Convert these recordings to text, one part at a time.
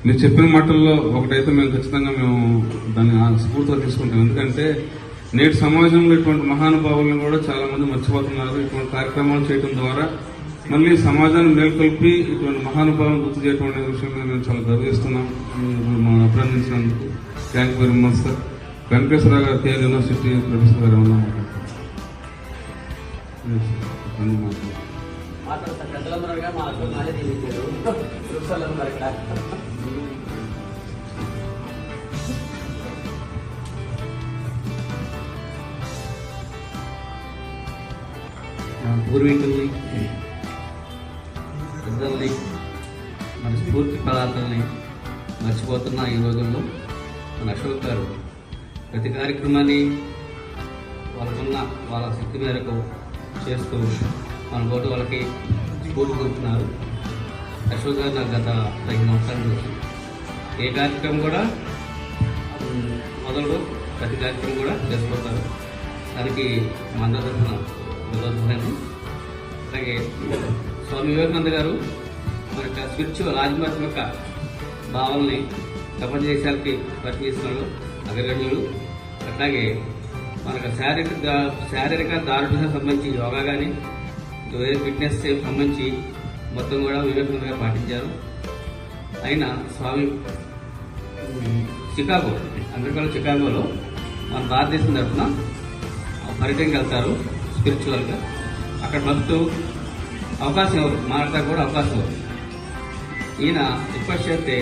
మీరు చెప్పిన మాటల్లో ఒకటైతే మేము ఖచ్చితంగా దాన్ని స్ఫూర్తిగా తీసుకుంటాం. ఎందుకంటే నేటి సమాజంలో ఇటువంటి మహానుభావులను కూడా చాలా మంది మర్చిపోతున్నారు. ఇటువంటి కార్యక్రమాలు చేయడం ద్వారా మళ్ళీ సమాజాన్ని మేల్కొల్పి ఇటువంటి మహానుభావులను గుర్తు చేయడం అనే విషయంగా మేము చాలా గర్విస్తున్నాం. మనం అభినందించినందుకు thank very much sir. Venkateswara Rao గారు కేఎల్ యూనివర్సిటీ ప్రొఫెసర్ గారు ఏమన్నా పూర్వీకుల్ని, పెద్దల్ని, మన స్ఫూర్తి పదార్థాలని మర్చిపోతున్న ఈ రోజుల్లో మన అశోక్ గారు ప్రతి కార్యక్రమాన్ని వాళ్ళ శక్తి మేరకు చేస్తూ మన తోటి వాళ్ళకి స్ఫూర్తి చూపుతున్నారు. అశోక్ గారు నాకు గత 5 సంవత్సరాల నుంచి ఏ కార్యక్రమం కూడా మొదలు ప్రతి కార్యక్రమం కూడా చేసుకుంటారు. దానికి మన తరఫున విరోధులని. అలాగే స్వామి వివేకానంద గారు మన స్పిరిచువల్ ఆధ్యాత్మిక భావాలని ప్రపంచ దేశాలకి పరిచయిస్తున్నారు అగ్రగణ్యులు. అట్లాగే మనకు శారీరక దారుణ్యం సంబంధించి యోగా కానీ వేరే ఫిట్నెస్ సంబంధించి మొత్తం కూడా వివేకానంద గారు పాటించారు. అయినా స్వామి అమెరికాలో చికాగోలో మన భారతదేశం తరఫున పర్యటనకి వెళ్తారు స్పిరిచువల్గా. అక్కడ భక్తు అవకాశం ఎవరు మాట్లాడటానికి కూడా అవకాశం ఎవరు. ఈయన రిక్వెస్ట్ చేస్తే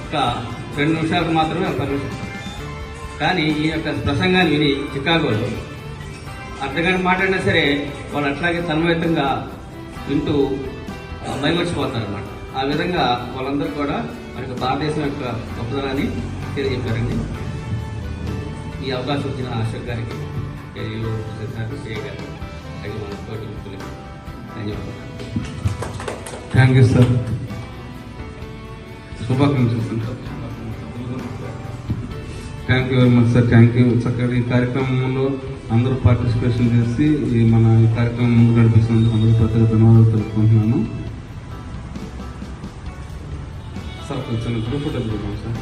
ఒక 2 నిమిషాలకు మాత్రమే పర్మిషన్. కానీ ఈ యొక్క ప్రసంగాన్ని విని చికాగోలో అర్ధగంట మాట్లాడినా సరే వాళ్ళు అట్లాగే తన్మయత్తంగా వింటూ మైమర్చిపోతారన్నమాట. ఆ విధంగా వాళ్ళందరూ కూడా మనకి భారతదేశం యొక్క గొప్పదనాన్ని తెలియజెప్పారండి. ఈ అవకాశం వచ్చిన అశోక్ గారికి ధన్యవాదాలు. Thank you sir. శుభాకాంక్షలు. Thank you very much sir. Thank you. చక్కగా ఈ కార్యక్రమంలో అందరూ పార్టిసిపేషన్ చేసి మన ఈ కార్యక్రమం ముందు నడిపిస్తున్నందుకు అందరూ ప్రత్యేక ధన్యవాదాలు తెలుపుకుంటున్నాను సార్. కొంచెం గ్రూప్ ఫోటో సార్.